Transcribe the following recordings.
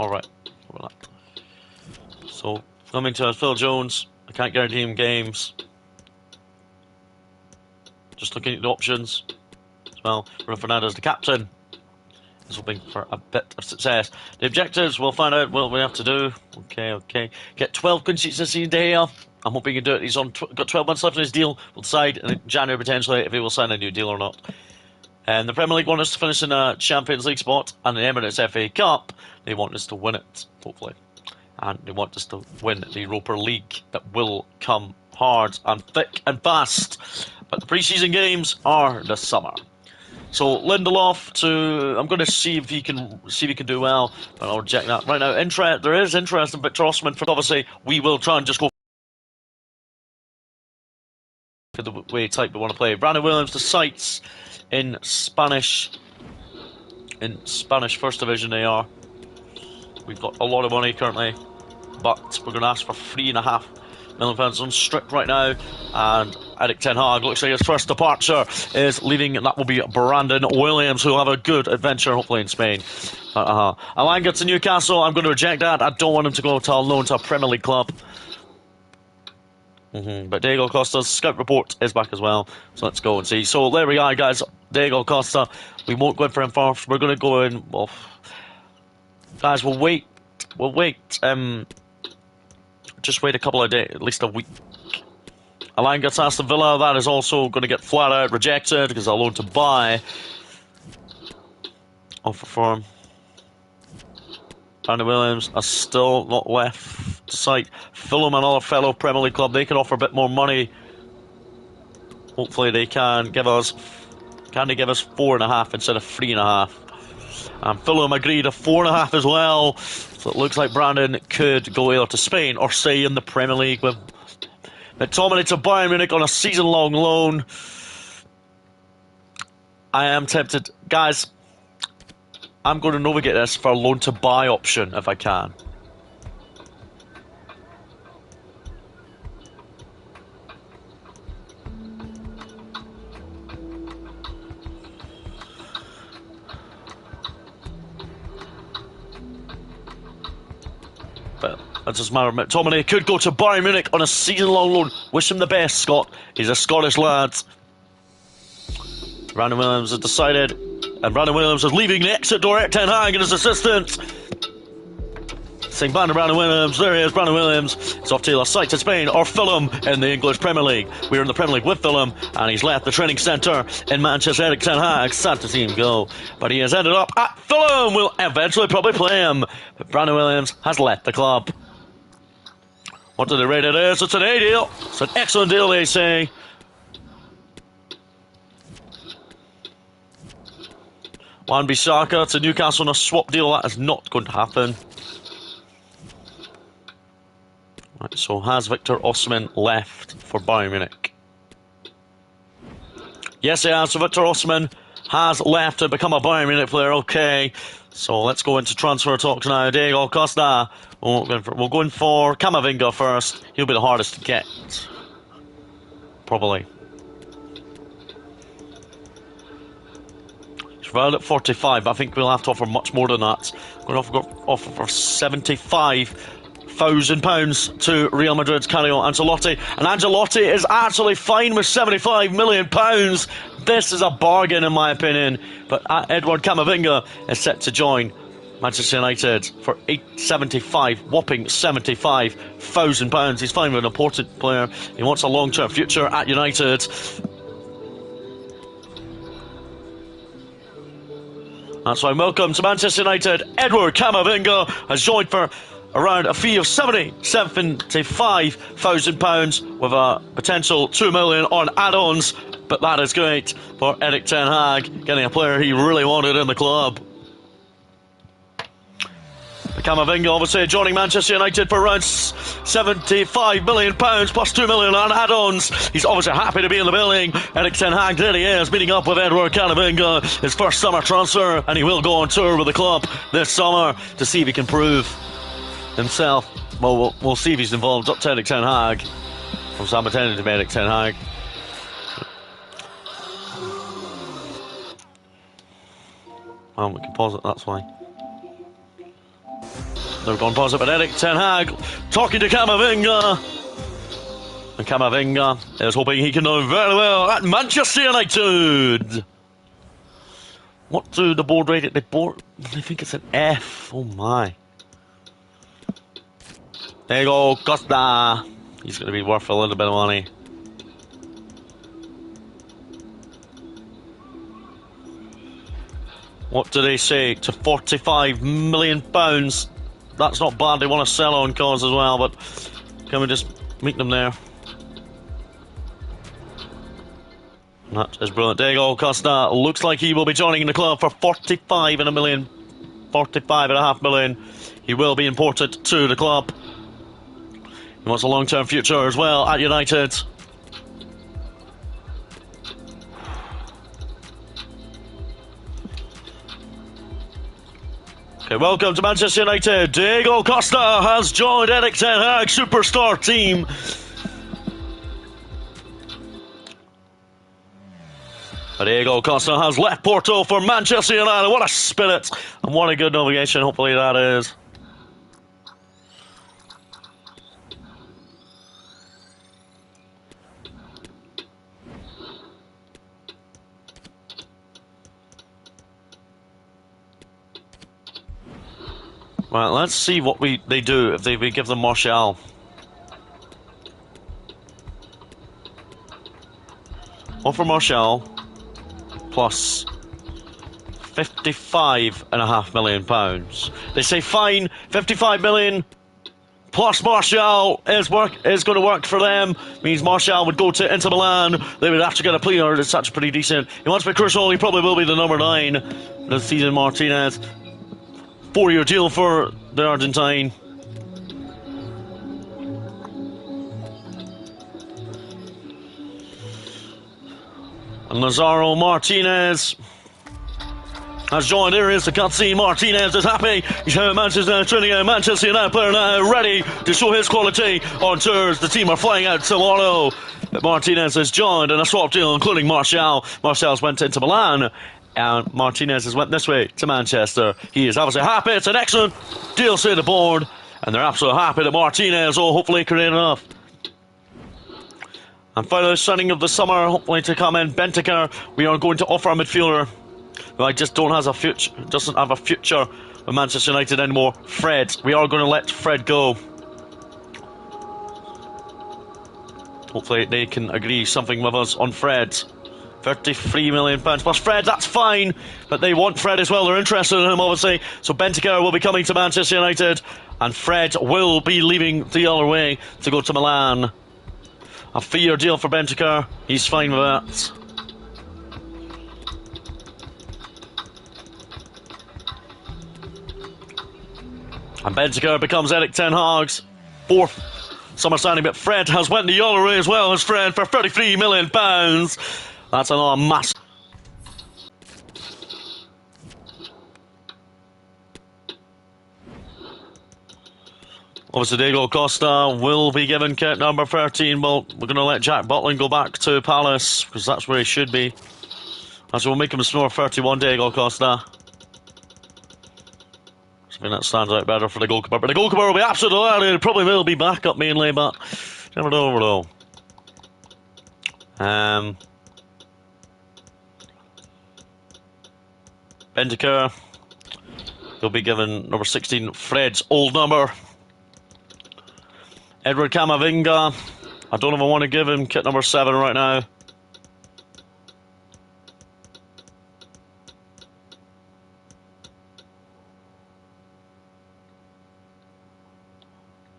Alright. So, coming to us, Phil Jones. I can't guarantee him games. Just looking at the options as well. Bruno Fernandes, the captain, is hoping for a bit of success. The objectives, we'll find out what we have to do. Okay. Get 12 clean sheets this season, De Gea. I'm hoping he can do it. He's got 12 months left in his deal. We'll decide in January potentially if he will sign a new deal or not. And the Premier League want us to finish in a Champions League spot, and the Emirates FA Cup, they want us to win it, hopefully. And they want us to win the Europa League. That will come hard and thick and fast. But the pre-season games are this summer. So Lindelof I'm going to see if he can do well, but I'll reject that right now. There is interest in Victor Osimhen. For obviously, we will try and just go for the way type we want to play. Brandon Williams, the sights in Spanish First Division. They are. We've got a lot of money currently, but we're going to ask for £3.5 million on strict right now. And Erik ten Hag looks like his first departure is leaving, and that will be Brandon Williams, who will have a good adventure hopefully in Spain. Alanga to Newcastle. I'm going to reject that. I don't want him to go to a loan to a Premier League club. But Diego Costa's scout report is back as well, so let's go and see. So there we are, guys. Diego Costa, we won't go in for him first. We're going to go in. Well, guys, we'll wait. Just wait a couple of days, at least a week. Alanga to Aston Villa. That is also going to get flat out rejected because a loan to buy offer for him. Brandon Williams are still not left to sight. Fulham, another fellow Premier League club, they can offer a bit more money. Hopefully they can give us. Can they give us 4.5 instead of 3.5? And Fulham agreed a 4.5 as well. So it looks like Brandon could go either to Spain or stay in the Premier League with McTominay to Bayern Munich on a season-long loan. I am tempted, guys. I'm going to navigate this for a loan to buy option if I can. But that doesn't matter. McTominay could go to Bayern Munich on a season-long loan. Wish him the best, Scott. He's a Scottish lad. Brandon Williams has decided. And Brandon Williams is leaving the exit door. Erik ten Hag and his assistant. Saying Brandon Williams. There he is, Brandon Williams. It's off to the site to Spain or Fulham in the English Premier League. We're in the Premier League with Fulham, and he's left the training centre in Manchester. Erik ten Hag, sad to see him go. But he has ended up at Fulham. We'll eventually probably play him. But Brandon Williams has left the club. What do they rate it as? It's an A deal. It's an excellent deal, they say. Wan-Bissaka to Newcastle on a swap deal. That is not going to happen. Right, so has Victor Osimhen left for Bayern Munich? Yes, he has. So Victor Osimhen has left to become a Bayern Munich player. Okay, so let's go into transfer talks now. Diego Costa. We'll go in for Camavinga first. He'll be the hardest to get, probably. Around at 45, I think we'll have to offer much more than that. We're going to offer for £75,000 to Real Madrid's Carlo Ancelotti. And Ancelotti is actually fine with £75 million. This is a bargain, in my opinion. But Edward Camavinga is set to join Manchester United for whopping £75,000. He's fine with an important player. He wants a long-term future at United. That's why welcome to Manchester United. Edward Camavinga has joined for around a fee of £75,000 with a potential $2 million on add-ons. But that is great for Erik ten Hag, getting a player he really wanted in the club. Camavinga obviously joining Manchester United for around £75 million plus $2 million on add-ons. He's obviously happy to be in the building. Erik ten Hag, there he is, meeting up with Edward Camavinga, his first summer transfer, and he will go on tour with the club this summer to see if he can prove himself. Well, we'll see if he's involved. Up to Erik ten Hag. I'm intending to be Erik ten Hag. We can pause it, that's why. They've gone positive, but Erik ten Hag talking to Camavinga. And Camavinga is hoping he can do very well at Manchester United. What do the board rate it? The board, I think it's an F. Oh my. There you go, Costa. He's going to be worth a little bit of money. What do they say? To £45 million. That's not bad. They want to sell on cars as well, but can we just meet them there? That is brilliant. Diego Costa looks like he will be joining the club for 45.5 million. 45.5 million. He will be imported to the club. He wants a long-term future as well at United. Okay, welcome to Manchester United. Diego Costa has joined Erik ten Hag's superstar team. Diego Costa has left Porto for Manchester United. What a spirit and what a good navigation, hopefully that is. Right, let's see what they do if we give them Martial. Offer Martial plus £55.5 million. They say fine, 55 million plus Martial is going to work for them. Means Martial would go to Inter Milan. They would have to get a player that's actually pretty decent. He wants to be crucial. He probably will be the number 9 this season. Martinez, 4-year deal for the Argentine. And Lazaro Martinez has joined. Here is the cutscene. Martinez is happy. He's here at Manchester, training a Manchester United player now, ready to show his quality on tours. The team are flying out tomorrow. But Martinez has joined in a swap deal, including Martial. Martial's went into Milan, and Martinez has went this way to Manchester. He is obviously happy. It's an excellent deal, say the board, and they're absolutely happy that Martinez will hopefully create enough. And finally, signing of the summer, hopefully to come in, Bentaker. We are going to offer a midfielder who I just doesn't have a future with Manchester United anymore. Fred. We are going to let Fred go. Hopefully they can agree something with us on Fred. £33 million plus Fred, that's fine, but they want Fred as well. They're interested in him, obviously. So Bentaker will be coming to Manchester United, and Fred will be leaving the other way to go to Milan. A 3-year deal for Bentaker. He's fine with that. And Bentaker becomes Erik ten Hag's 4th summer signing, but Fred has went the other way as well as Fred for £33 million. That's another massive. Obviously, Diego Costa will be given kit number 13. Well, we're going to let Jack Butland go back to Palace, because that's where he should be. So we'll make him a number 31, Diego Costa. Something that stands out better for the goalkeeper. But the goalkeeper will be absolutely delighted. It probably will be back up mainly, but never know. Bentaker, he'll be given number 16, Fred's old number. Edward Camavinga, I don't know if I want to give him kit number 7 right now.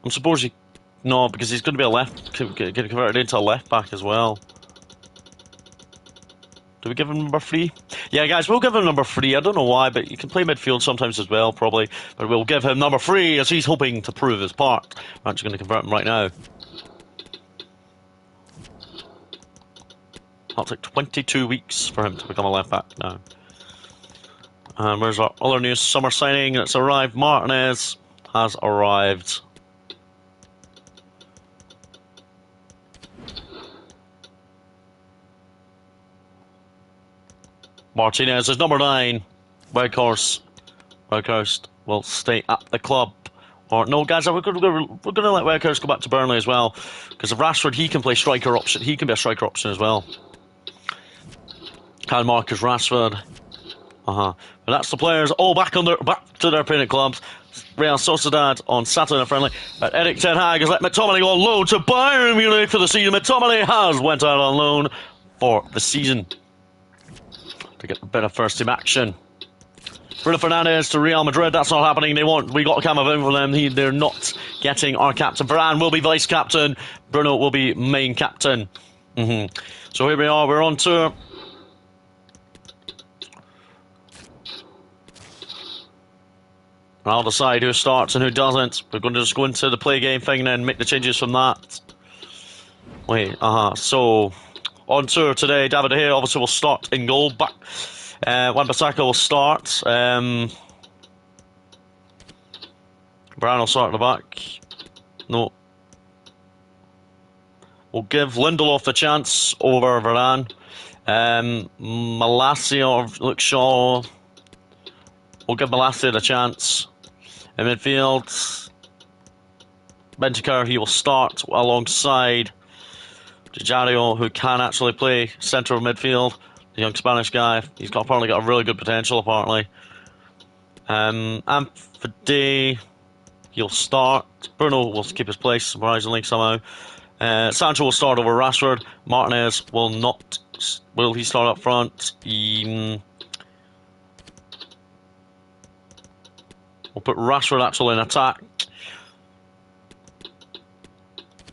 I'm supposed no, because he's going to be a left, get converted into a left back as well. Do we give him number 3? Yeah, guys, we'll give him number 3. I don't know why, but you can play midfield sometimes as well, probably. But we'll give him number 3 as he's hoping to prove his part. I'm actually going to convert him right now. That'll take 22 weeks for him to become a left back now. And where's our other new summer signing that's arrived? Martinez has arrived. Martinez is number 9. Weghorst will stay at the club Or no, guys, we're going to let Weghorst go back to Burnley as well, because if Rashford, he can play striker option. He can be a striker option as well. Can Marcus Rashford. But that's the players all back to their parent clubs. Real Sociedad on Saturday friendly. But Erik ten Hag has let McTominay go on loan to Bayern Munich for the season. McTominay has went out on loan for the season to get a bit of first team action. Bruno Fernandes to Real Madrid. That's not happening. We got Camavinga for them. They're not getting our captain. Varane will be vice captain. Bruno will be main captain. So here we are. We're on tour. I'll decide who starts and who doesn't. We're going to just go into the play game thing and then make the changes from that. Wait, so on tour today, David De Gea obviously will start in goal. Wan-Bissaka will start. Varane will start at the back. No. We'll give Lindelof the chance over Varane. Malacia or Luke Shaw. We'll give Malacia the chance. In midfield, Bentancur, he will start alongside Gijario, who can actually play centre of midfield. The young Spanish guy. He's apparently got a really good potential, apparently. Amphide, he'll start. Bruno will keep his place, surprisingly, somehow. Sancho will start over Rashford. Martinez will not. Will he start up front? We'll put Rashford actually in attack.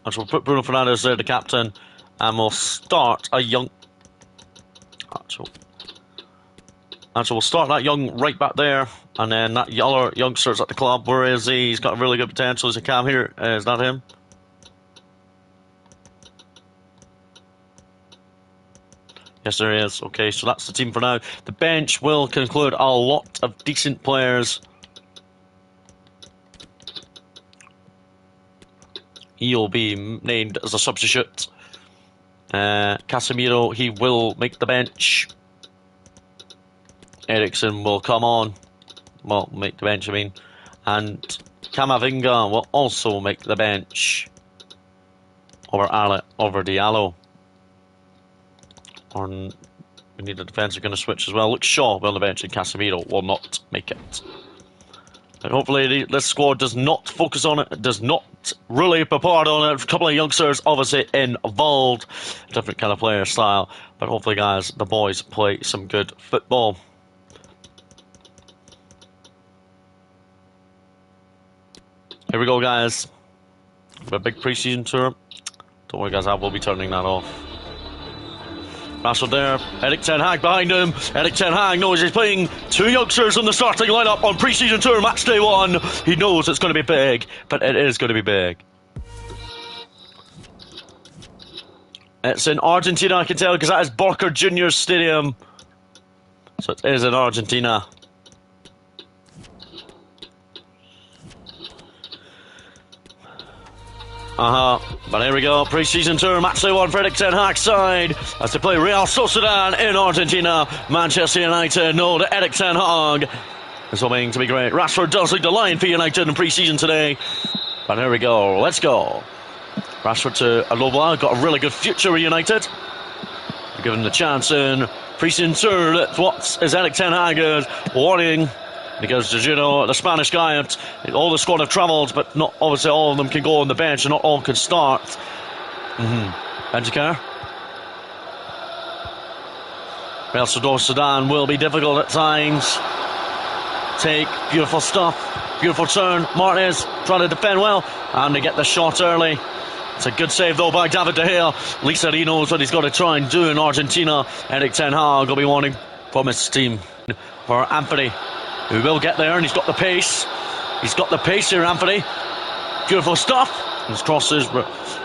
And so we'll put Bruno Fernandes there, the captain. And we'll start a young... Actually, we'll start that young right back there. And then that other youngster's at the club. Where is he? He's got really good potential. Is a Cam here? Is that him? Yes, there he is. Okay, so that's the team for now. The bench will conclude a lot of decent players. He'll be named as a substitute. Casemiro, he will make the bench. Eriksen will come on. Well, make the bench, I mean. And Camavinga will also make the bench. Over Diallo. We need a defender going to switch as well. Luke Shaw will on the bench and Casemiro will not make it. And hopefully this squad does not focus on it, does not really prepare on it. A couple of youngsters obviously involved, different kind of player style. But hopefully, guys, the boys play some good football. Here we go, guys. We have a big pre-season tour. Don't worry, guys, I will be turning that off. Rashford there, Erik ten Hag behind him. Erik ten Hag knows he's playing two youngsters in the starting lineup on pre-season tour match day 1. He knows it's going to be big, but it is going to be big. It's in Argentina, I can tell, because that is Boca Juniors Stadium. So it is in Argentina. But here we go, pre-season tour, match day 1 for Erik ten Hag's side as they play Real Sociedad in Argentina. Manchester United know that Erik ten Hag is hoping to be great. Rashford does lead the line for United in pre-season today. But here we go, let's go. Rashford to Alobla, got a really good future with United. Given the chance in pre-season tour, that's what is Erik ten Hag warning. Because the Spanish guy, all the squad have travelled, but not obviously all of them can go on the bench and not all can start. Bentancur. Real Sociedad will be difficult at times. Beautiful stuff, beautiful turn. Martinez trying to defend well, and they get the shot early. It's a good save though by David De Gea. At least that he knows what he's got to try and do in Argentina. Erik ten Hag will be wanting from his team for Anthony, who will get there, and he's got the pace. He's got the pace here, Anthony. Beautiful stuff. His crosses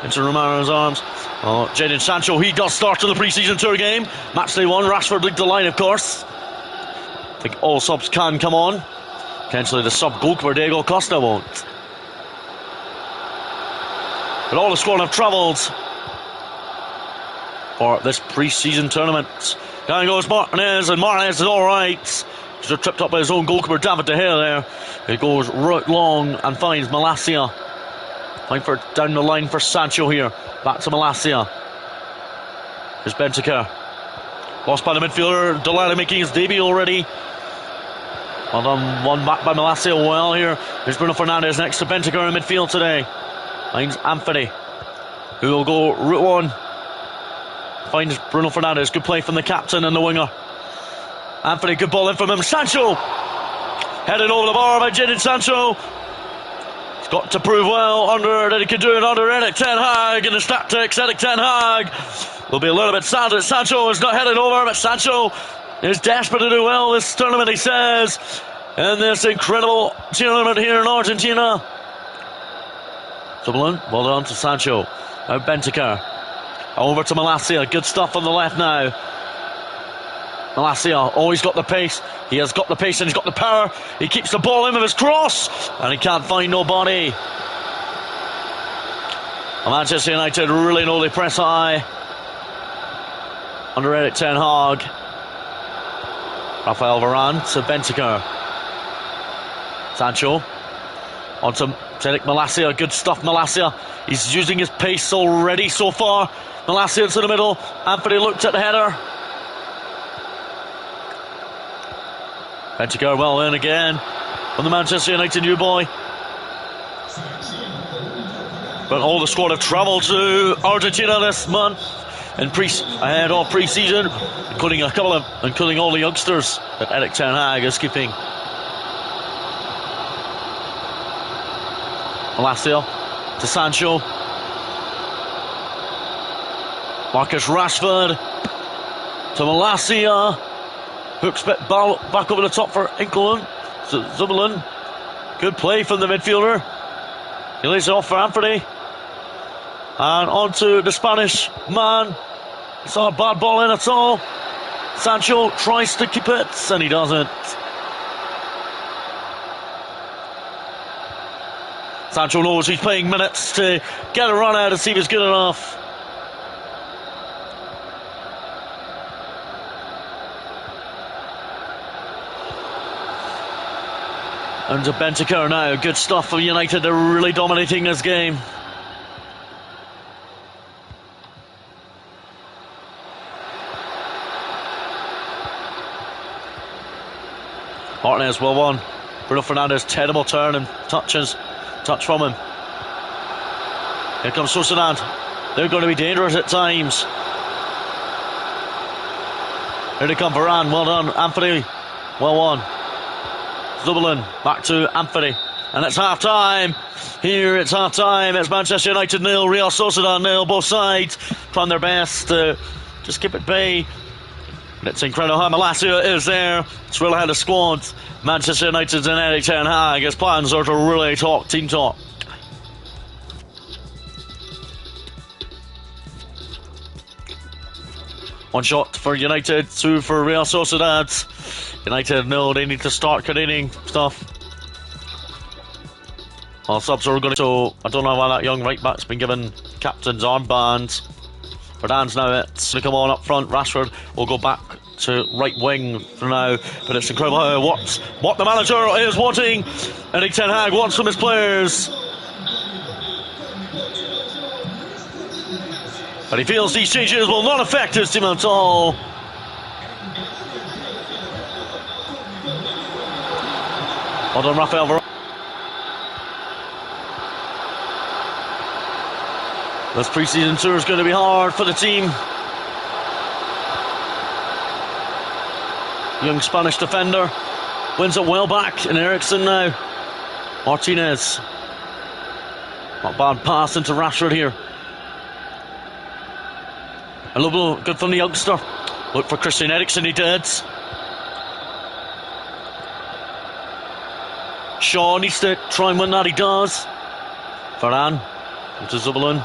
into Romero's arms. Jadon Sancho, he does start in the pre-season tour game. Match day 1, Rashford leads the line, of course. I think all subs can come on. Potentially the sub goalkeeper, Diego Costa, won't. But all the squad have travelled for this pre-season tournament. Down goes Martinez, and Martinez is alright. He's tripped up by his own goalkeeper, David De Gea there. He goes right long and finds Malacia. Time for down the line for Sancho here. Back to Malacia. Here's Bentancur. Lost by the midfielder. Delali making his debut already. Well done, one back by Malacia. Well here. Here's Bruno Fernandes next to Bentancur in midfield today. Finds Anthony, who will go route one. Finds Bruno Fernandes. Good play from the captain and the winger. Anthony, good ball in from him. Sancho! Headed over the bar by Jadon Sancho. He's got to prove well that he can do it under Erik ten Hag in his tactics. Erik ten Hag will be a little bit sad that Sancho is not headed over, but Sancho is desperate to do well this tournament, he says, in this incredible tournament here in Argentina. Dublin, well done to Sancho. Now Bentancur. Over to Malacia. Good stuff on the left now. Malacia, always got the pace. He has got the pace and he's got the power. He keeps the ball in with his cross, and he can't find nobody. Manchester United really know they press high under Erik ten Hag. Rafael Varane to Bentancur. Sancho onto Cedric Malacia. Good stuff, Malacia. He's using his pace already so far. Malacia into the middle. Anthony looked at the header. Bentancur well in again from the Manchester United new boy. But all the squad have travelled to Argentina this month and ahead of pre-season, including all the youngsters that Erik ten Hag is keeping. Malacia to Sancho. Marcus Rashford to Malacia. Hooks ball back over the top for England. Zubelin. Good play from the midfielder. He lays it off for Anthony. And on to the Spanish man. It's not a bad ball in at all. Sancho tries to keep it, and he doesn't. Sancho knows he's playing minutes to get a run out and see if he's good enough. And to Bentancur now. Good stuff for United. They're really dominating this game. Martinez well won. Bruno Fernandes, terrible turn and touch from him. Here comes Sociedad. They're going to be dangerous at times. Here they come, Varane, well done. Anthony, well won. Zubelin, back to Anthony. And it's half-time. Here it's half-time. It's Manchester United 0, Real Sociedad 0. Both sides trying their best to just keep it bay. It's incredible how Malacia is there. It's really how the squad, Manchester United and Erik ten Hag, his plans are to really talk team talk. One shot for United, two for Real Sociedad. United know they need to start creating stuff. Well, subs are going to. So I don't know why that young right back's been given captain's armband. Verdan's now it's going to come on up front. Rashford will go back to right wing for now. But it's incredible how it works. What the manager is wanting. Erik ten Hag wants from his players. But he feels these changes will not affect his team at all. Well done, Rafael Varane. This pre-season tour is going to be hard for the team. Young Spanish defender wins it well back in Eriksen now. Martinez. Not bad pass into Rashford here. A little good from the youngster. Look for Christian Eriksen, he did. Shaw needs to try and win that, he does. Varane into Zubelin.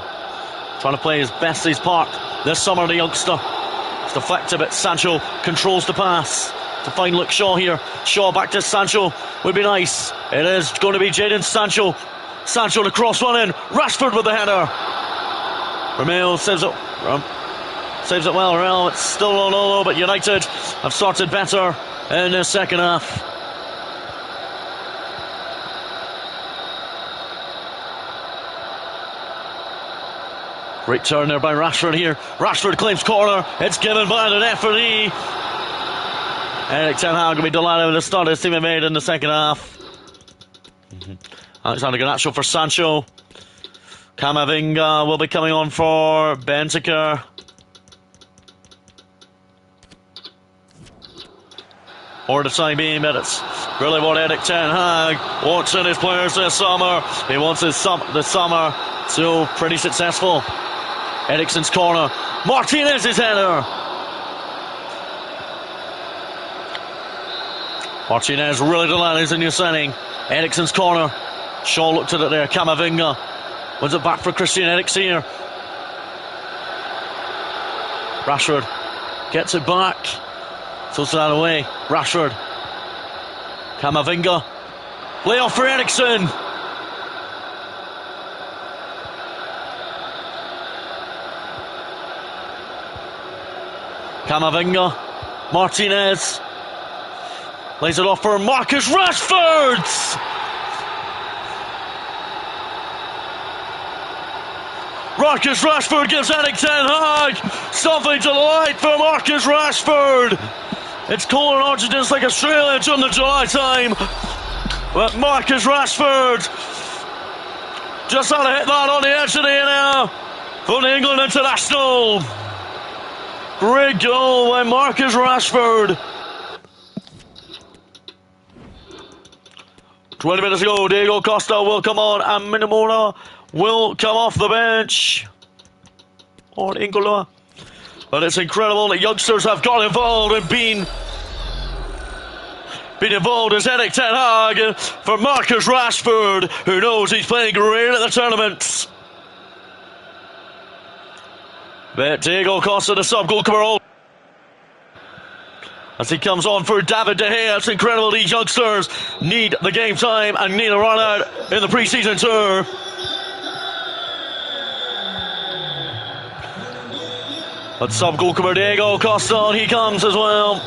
Trying to play his best his part this summer, the youngster. It's deflected, but Sancho controls the pass to find Luke Shaw here. Shaw back to Sancho would be nice. It is going to be Jadon Sancho. Sancho to cross one in. Rashford with the header. Romeo saves it well. It's still 0-0, but United have started better. in the second half. Great turn there by Rashford here. Rashford claims corner. It's given by the referee. Erik ten Hag will be delighted with the start his team have made in the second half. Alexander Garnacho for Sancho. Camavinga will be coming on for Bentancur. For the time being, but it's really what Erik ten Hag wants in his players this summer. He wants the summer to pretty successful. Eriksen's corner. Martinez's header. Martinez really delighted his new signing. Eriksen's corner. Shaw looked at it there. Camavinga wins it back for Christian Eriksen here. Rashford gets it back. Tilts it out of the way. Rashford. Camavinga. Play off for Eriksen. Camavinga, Martinez, lays it off for Marcus Rashford! Marcus Rashford gives Erik ten Hag something to delight for Marcus Rashford. It's cold in Argentina, it's like Australia during the July time. But Marcus Rashford just had to hit that on the edge of the area for the England international. Great goal by Marcus Rashford. 20 minutes ago, Diego Costa will come on and Minamona will come off the bench on Ingolua. But it's incredible that youngsters have got involved and been involved as Erik ten Hag for Marcus Rashford, who knows he's playing great at the tournaments. But Diego Costa, the sub-goalkeeper, as he comes on for David De Gea. It's incredible these youngsters need the game time and need a run out in the pre-season tour. But sub-goalkeeper Diego Costa, on he comes as well.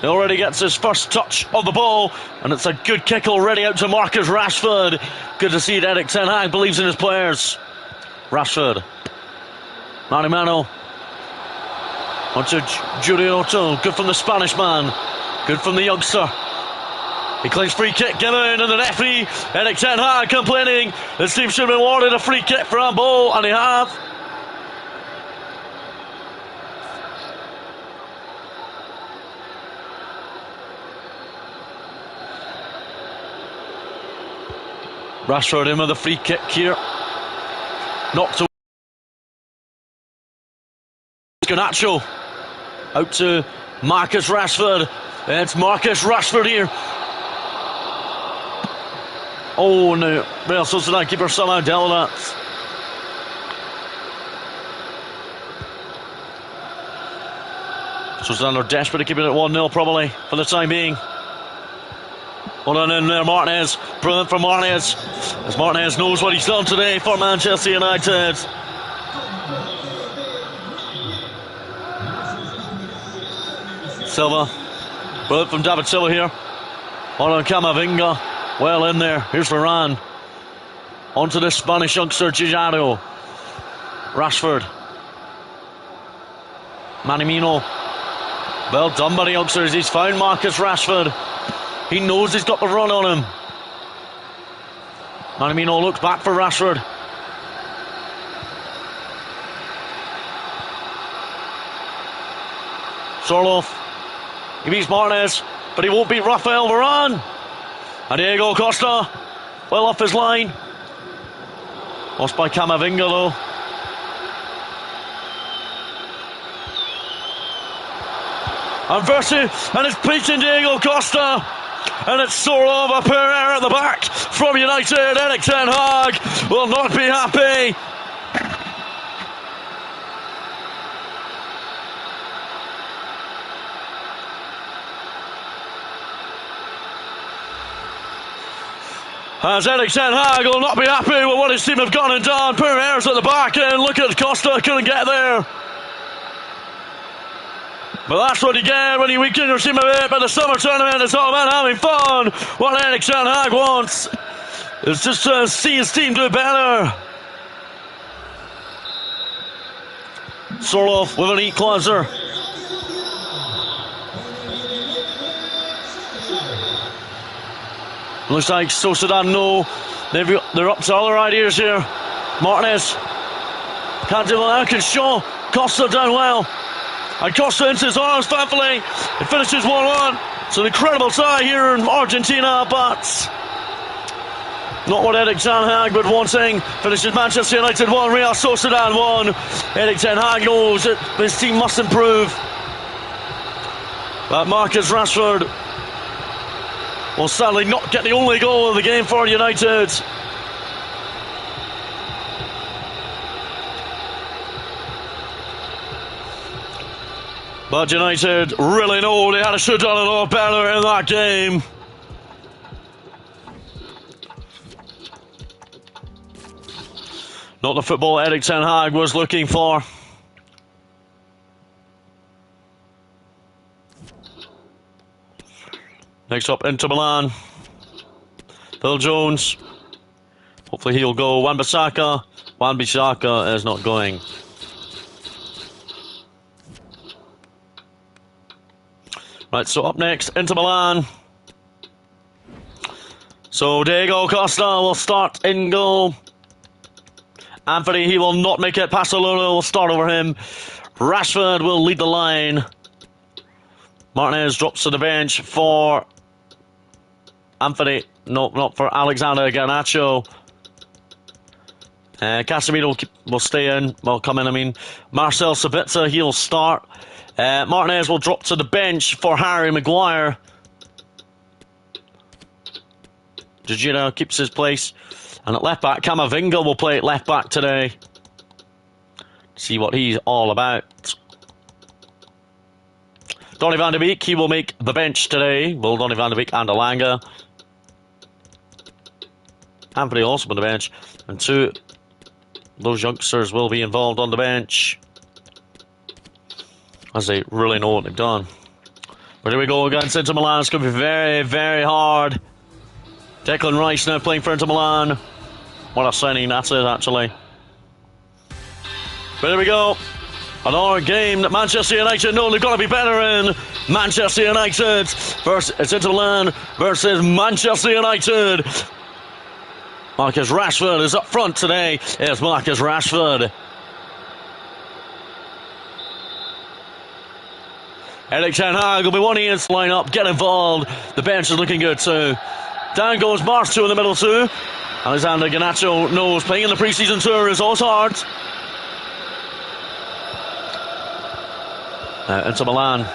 He already gets his first touch of the ball, and it's a good kick already out to Marcus Rashford. Good to see that Erik ten Hag believes in his players. Rashford. Mano. Onto Julio Otto. Good from the Spanish man. Good from the youngster. He claims free kick given, and the referee, Erik ten Hag, complaining his team should have been awarded a free kick for a ball, and they have. Rashford in with a free kick here. Knocked away. Garnacho out to Marcus Rashford. It's Marcus Rashford here. Oh no, Real Sociedad keeper somehow dealt with that. Sociedad are desperate to keep it at 1-0 probably for the time being. Hold on in there, Martinez. Brilliant for Martinez, as Martinez knows what he's done today for Manchester United. Silva. Brilliant from David Silva here. On Camavinga. Well in there. Here's Varane. Onto the Spanish youngster Giuliano. Rashford. Minamino. Well done by the youngsters. He's found Marcus Rashford. He knows he's got the run on him. Minamino looks back for Rashford. Sorloth. He beats Martinez, but he won't beat Rafael Varane. And Diego Costa, well off his line. Lost by Camavinga though. And Versi, and it's beaten Diego Costa. And it's Sorloth, a pair at the back from United. Erik ten Hag will not be happy. As Erik ten Hag will not be happy with what his team have gone and done. Poor errors at the back, and look at Costa, couldn't get there. But that's what you get when you weaken your team a bit. But the summer tournament is all about having fun. What Erik ten Hag wants is just to see his team do better. Sorloth with an equaliser. Looks like Sociedad know they're up to other ideas here. Martinez can't do that. Can show Costa down well. And Costa into his arms, thankfully. It finishes 1-1. It's an incredible tie here in Argentina, but not what Erik ten Hag would wanting. Finishes Manchester United 1, Real Sociedad 1. Erik ten Hag knows that his team must improve. But Marcus Rashford will sadly not get the only goal of the game for United. But United really know they should have done a lot better in that game. Not the football Erik ten Hag was looking for. Next up, Inter Milan. Phil Jones. Hopefully he'll go. Wan-Bissaka. Wan-Bissaka is not going. Right, so up next, Inter Milan. So Diego Costa will start in goal. Anthony, he will not make it. Barcelona will start over him. Rashford will lead the line. Martinez drops to the bench for Anthony. No, not for Alexander Garnacho. Casemiro will stay in. Will come in, I mean. Marcel Sabitzer, he'll start. Martinez will drop to the bench for Harry Maguire. Jorginho keeps his place. And at left back, Camavinga will play at left back today. See what he's all about. Donny van de Beek, he will make the bench today. Will Donny van de Beek and Elanga. Anthony also on the bench. And two, those youngsters will be involved on the bench, as they really know what they've done. But here we go against Inter Milan. It's going to be very, very hard. Declan Rice now playing for Inter Milan. What a signing that is, actually. But here we go. Another game that Manchester United know they've got to be better in. Manchester United versus it's Inter Milan versus Manchester United. Marcus Rashford is up front today. Here's Marcus Rashford. Erik ten Hag will be wanting his lineup. Get involved. The bench is looking good too. Down goes Martial in the middle too. Alexander Garnacho knows playing in the pre-season tour is always hard. Inter Milan.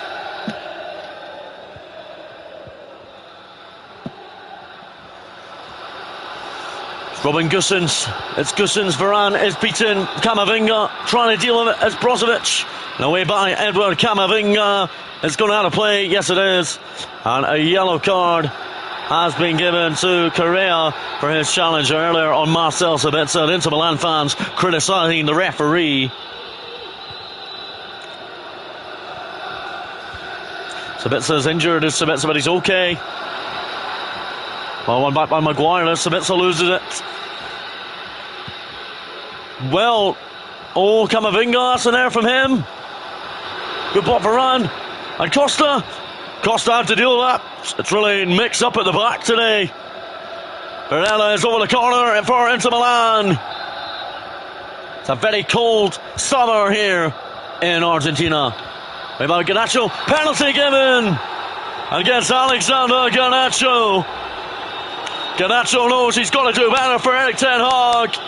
Robin Gosens. It's Gosens. Varane is beaten. Camavinga trying to deal with it. It's Brozovic. And away by Edward Camavinga. It's going out of play. Yes, it is. And a yellow card has been given to Correa for his challenge earlier on Marcel Sabitzer. Inter Milan fans criticising the referee. Sabitzer's injured, is Sabitzer, but he's okay. Well, one back by Maguire. Sabitzer loses it. Well, oh, Camavinga, that's an error from him. Good ball for Varane. And Costa. Costa had to deal with that. It's really mixed up at the back today. Barella is over the corner for Inter Milan. It's a very cold summer here in Argentina. Way by Garnacho. Penalty given against Alexander Garnacho. Garnacho knows he's got to do better for Erik ten Hag.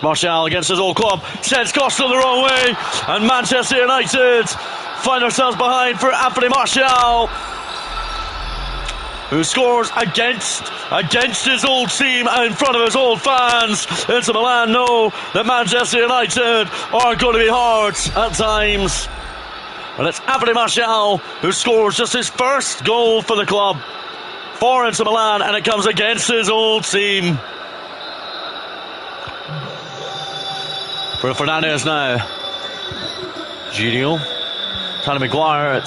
Martial against his old club sends Costa the wrong way, and Manchester United find themselves behind for Anthony Martial, who scores against his old team in front of his old fans. Inter Milan know that Manchester United are going to be hard at times. And it's Anthony Martial who scores just his first goal for the club for Inter Milan, and it comes against his old team. For Fernandez now. Gidio. Harry Maguire.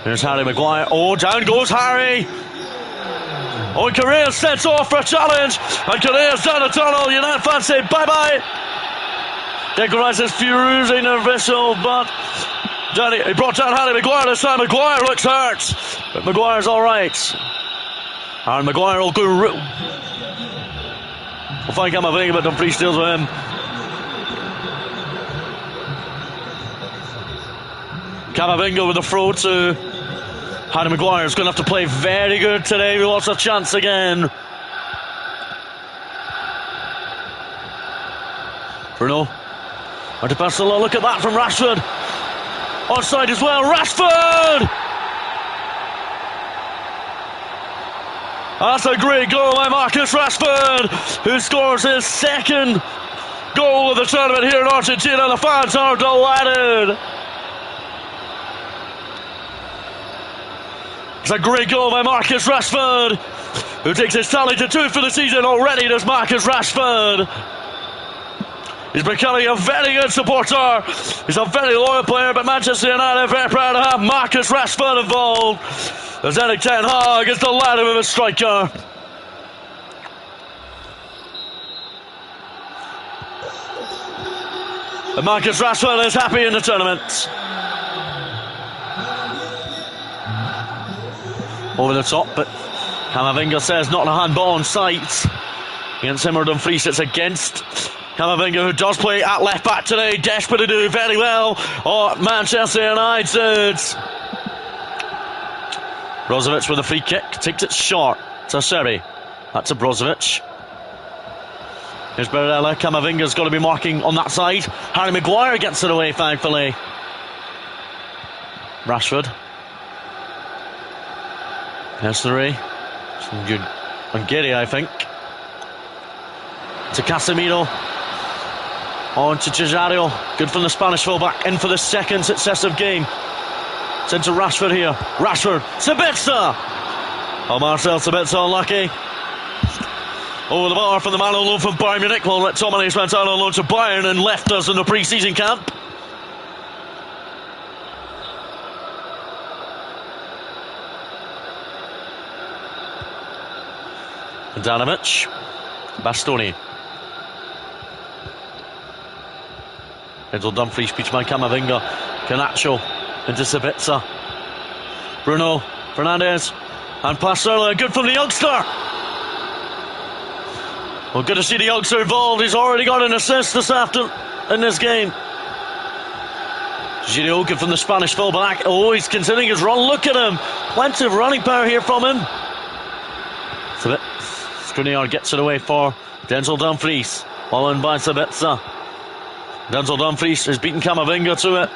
Here's Harry Maguire. Oh, down goes Harry. Oh, and Correa sets off for a challenge. And Correa's down the tunnel. United fans say bye-bye. Declan Rice is furious in the whistle, but he brought down Harry Maguire this time. Maguire looks hurt, but Maguire's alright. And Maguire will go. We'll find Camavinga, but Dumfries deals with him. Camavinga with the throw to Harry Maguire. Is going to have to play very good today. He wants a chance again. Bruno. And to pass a look at that from Rashford. Onside as well. Rashford! That's a great goal by Marcus Rashford, who scores his second goal of the tournament here in Argentina. The fans are delighted. It's a great goal by Marcus Rashford, who takes his tally to 2 for the season already. Does Marcus Rashford. He's becoming a very good supporter. He's a very loyal player, but Manchester United are very proud to have Marcus Rashford involved. As Erik ten Hag is delighted with his striker. And Marcus Rashford is happy in the tournament. Over the top, but Camavinga says not a handball on sight. Against him or Dumfries, it's against Camavinga, who does play at left back today, desperate to do very well. Oh, Manchester United. Brozovic with a free kick, takes it short to Seri. That's to Brozovic. Here's Barella. Camavinga's got to be marking on that side. Harry Maguire gets it away, thankfully. Rashford. Essery. Some good on Giri, I think. To Casemiro. On to Cesario. Good from the Spanish fullback. In for the second successive game. Sent to Rashford here. Rashford. Sabitzer. Oh, Marcel Sabitzer unlucky. Over the bar from the man on loan from Bayern Munich. Well, Tomanis went out on loan to Bayern and left us in the pre-season camp. Danovic. Bastoni. Edel Dumfries, speech by Camavinga. Canacho into Sabitzer. Bruno Fernandez. And Pasterla. Good from the youngster. Well, good to see the youngster involved. He's already got an assist this afternoon in this game. Giroud, good from the Spanish fullback. Oh, he's continuing his run. Look at him. Plenty of running power here from him. Skriniar gets it away for Denzel Dumfries. Ball in by Sabitzer. Denzel Dumfries has beaten Camavinga to it.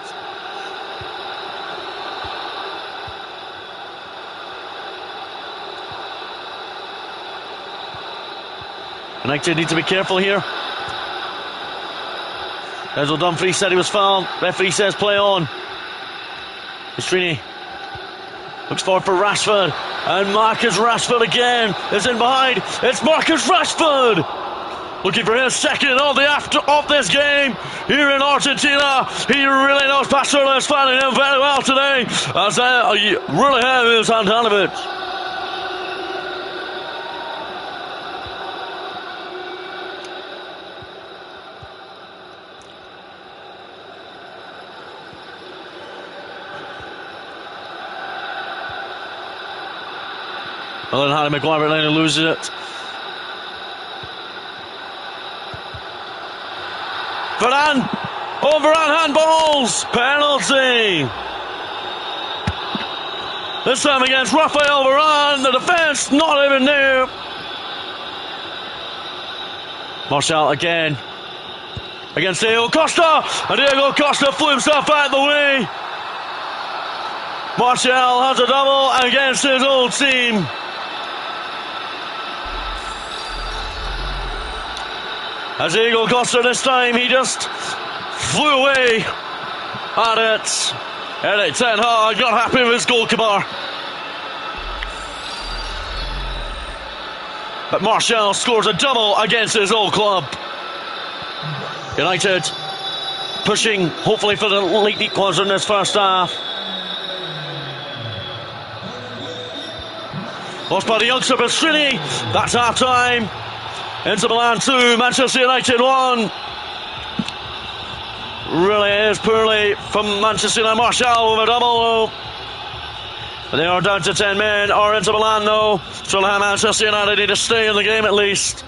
United need to be careful here. Denzel Dumfries said he was fouled. Referee says play on. Mastrini looks forward for Rashford. And Marcus Rashford again is in behind. It's Marcus Rashford looking for his second of this game here in Argentina. He really knows Pasterna is finding him very well today. As really have is Handanovic. Well, then Harry Maguire but then loses it. Varane! Oh, Varane handballs! Penalty! This time against Rafael Varane. The defence not even near. Martial again. Against Diego Costa. And Diego Costa flew himself out of the way. Martial has a double against his old team. As Diego Costa this time, he just flew away at it. Erik ten Hag not happy with his goalkeeper. But Martial scores a double against his old club. United pushing, hopefully, for the late equaliser in this first half. Lost by the youngster Bastrini. That's half time. Inter Milan 2, Manchester United 1. Really is poorly from Manchester United. Martial with a double. They are down to 10 men. Or Inter Milan, though. So Manchester United need to stay in the game at least.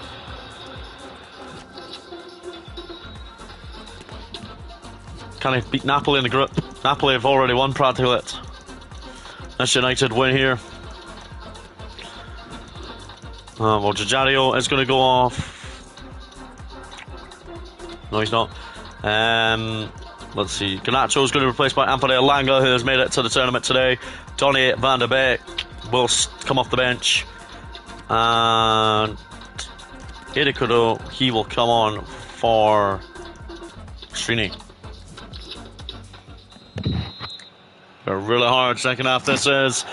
Can he beat Napoli in the group? Napoli have already won practically. Manchester United win here. Well, Giorgio is going to go off. No, he's not. Let's see. Garnacho is going to be replaced by Anthony Elanga, who has made it to the tournament today. Donny van der Beek will come off the bench. And Irikudo, he will come on for Srini. A really hard second half this is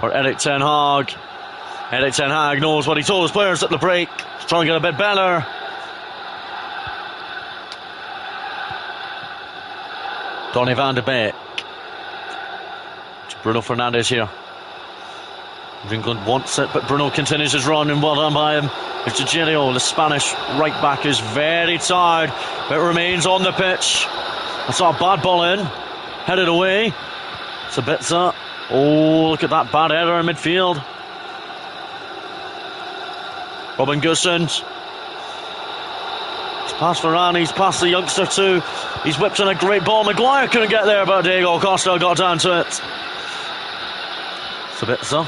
for Erik ten Hag. Erik ten Hag knows what he told his players at the break. He's trying to get a bit better. Donny van der Beek. Bruno Fernandes here. England wants it, but Bruno continues his run, and well done by him. It's Giorgio, the Spanish right back, is very tired, but remains on the pitch. I saw a bad ball in, headed away. Sabitzer. Oh, look at that bad header in midfield. Robin Gosens. He's past Varane, he's past the youngster too. He's whipped in a great ball. Maguire couldn't get there, but Diego Costa got down to it. Sabitzer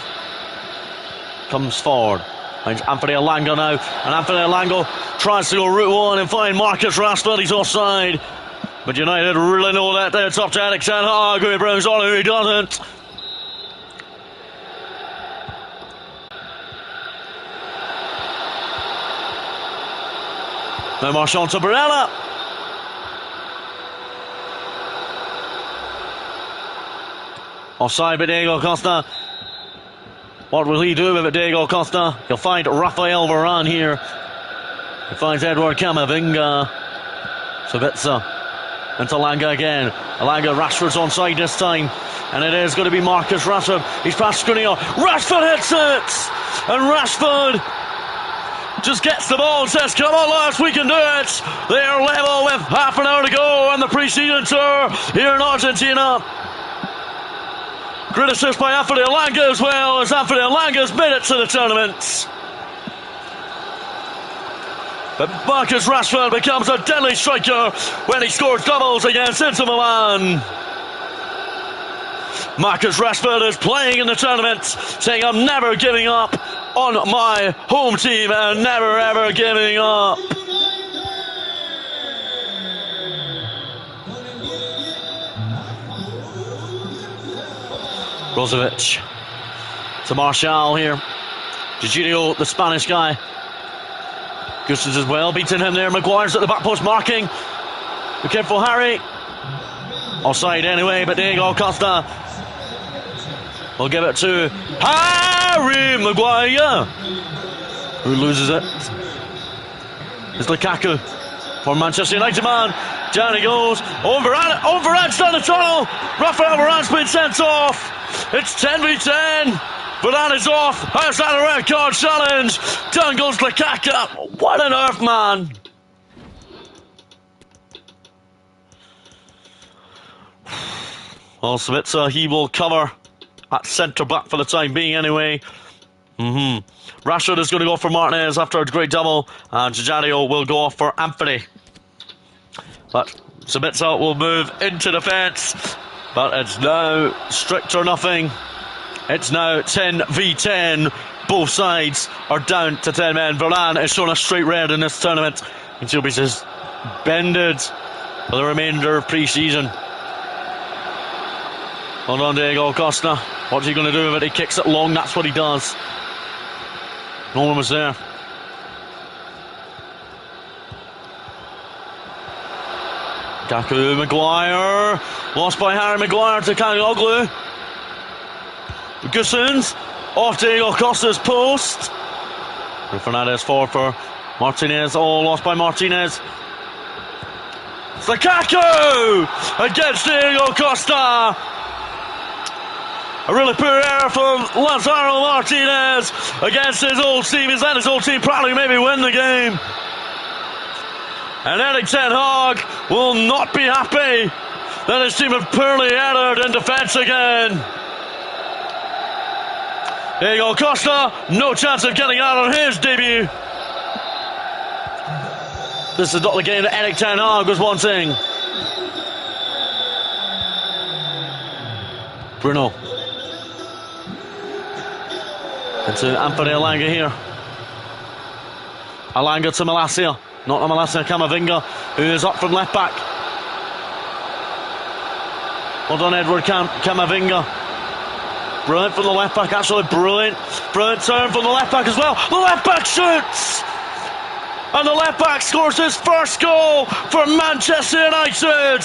comes forward. Finds Anthony Elanga now, and Anthony Elanga tries to go route one and find Marcus Rashford. He's offside, but United really know that. They're top to Erik ten Hag, who he brings on, who he doesn't. Now Marchand to Barella. Offside by Diego Costa. What will he do with it, Diego Costa? He'll find Rafael Varane here. He finds Edward Camavinga. Sabitzer. Into Elanga again. Elanga, Rashford's onside this time. And it is going to be Marcus Rashford. He's past Skriniar. Rashford hits it! And Rashford just gets the ball and says, come on lads, we can do it. They are level with half an hour to go on the pre-season tour here in Argentina. Great assist by Anthony Elanga as well, as Anthony Elanga's made it to the tournament. But Marcus Rashford becomes a deadly striker when he scores doubles against Inter Milan. Marcus Rashford is playing in the tournament, saying I'm never giving up on my home team and never ever giving up. Brozovic to Martial here. Giorgio, the Spanish guy. Gustins as well, beating him there. Maguire's at the back post marking. Be careful, Harry. Offside anyway, but Diego Costa will give it to Harry Maguire, who loses it. It's Lukaku for Manchester United man. Down he goes. Varane's down the tunnel. Rafael Varane's been sent off. It's 10v10. Varane is off. How's that a red card challenge? Down goes Lukaku. What on earth, man? Well, Sabitzer, he will cover at centre back for the time being anyway. Rashford is going to go for Martinez after a great double, and Giorgio will go off for Anthony. But Sabitzer will move into defence, but it's now strict or nothing. It's now 10v10. Both sides are down to 10 men. Varane is shown a straight red in this tournament, and he'll be suspended for the remainder of pre-season. Hold on, Diego Costa. What's he going to do with it? He kicks it long, that's what he does. No one was there. Kaku, Maguire. Lost by Harry Maguire to Kanioglu. Gusens. Off Diego Costa's post. Fernandes forward for Martinez. Oh, lost by Martinez. Lukaku against Diego Costa. A really poor error from Lazaro Martinez against his old team. He's let his old team probably maybe win the game. And Erik ten Hag will not be happy that his team have poorly erred in defence again. Diego Costa, no chance of getting out on his debut. This is not the game that Erik ten Hag was wanting. Bruno. Into Anthony Elanga here. Elanga to Malacia. Not to Malacia, Camavinga, who is up from left back. Well done, Edward Camavinga. Brilliant from the left back, actually brilliant. Brilliant turn from the left back as well. The left back shoots! And the left back scores his first goal for Manchester United.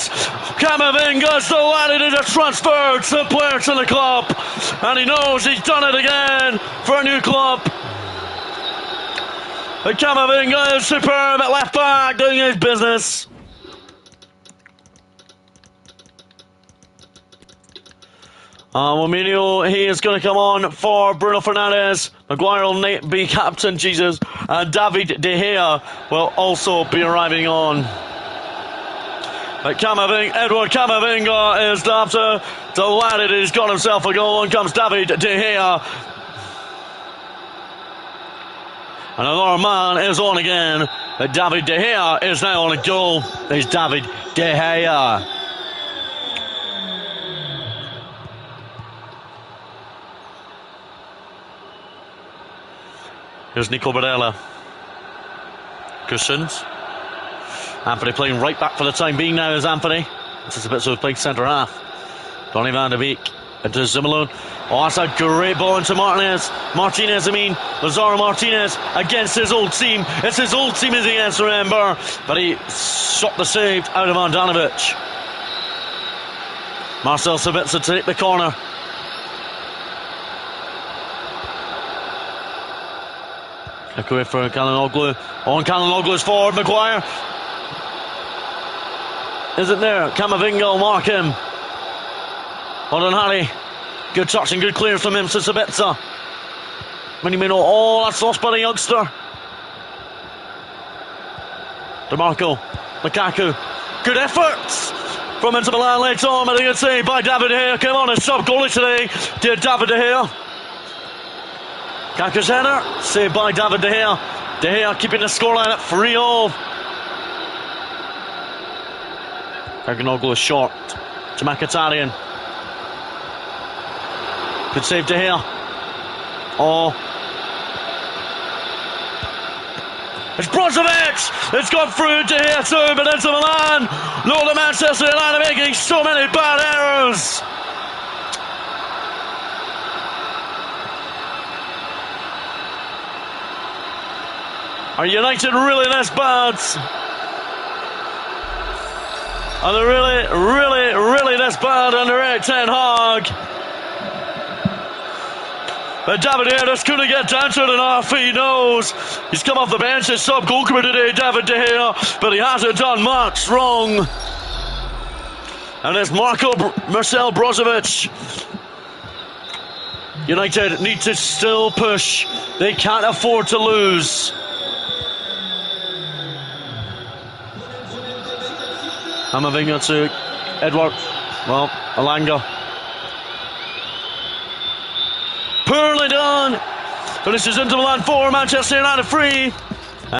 Camavinga's delighted in a transfer to player to the club. And he knows he's done it again for a new club. And Camavinga is superb at left back, doing his business. Firmino, he is going to come on for Bruno Fernandes. Maguire will be captain, Jesus. And David De Gea will also be arriving on. But Edward Camavinga is after delighted he's got himself a goal. On comes David De Gea. And another man is on again. But David De Gea is now on a goal. There's David De Gea. Here's Nico Barella. Cushions. Anthony playing right back for the time being now is Anthony. This is a bit sort of playing centre half. Donny van de Beek into Zimmerman. Oh, that's a great ball into Lazaro Martinez against his old team. It's his old team as he gets, remember. But he shot the save out of Andanovic. Marcel Sabitzer to take the corner. Away for Calhanoglu. On Calhanoglu's forward, Maguire. Isn't there? Camavinga will mark him. Hold on, Harry. Good touch and good clear from him to Sabitzer. Minimino. Oh, that's lost by the youngster. DeMarco. Lukaku. Good efforts from Inter Milan later on, but a good save by David De Gea. Came on as sub goalie today. Did David De Gea. Kaku's header, saved by David De Gea. De Gea keeping the scoreline at 3-0. Calhanoglu is short to Mkhitaryan. Good save, De Gea. Oh. It's Brozovic! It's gone through De Gea too, but into Milan. No, the Manchester United making so many bad errors. Are United really this bad? Are they really this bad under Erik ten Hag? But David De Gea just couldn't get down to it enough. He knows he's come off the bench as sub goalkeeper today, David De Gea, but he hasn't done much wrong. And it's Marcel Brozovic. United need to still push. They can't afford to lose. Camavinga to Edward. Well, Elanga. Poorly done. Finishes Inter Milan 4, Manchester United 3.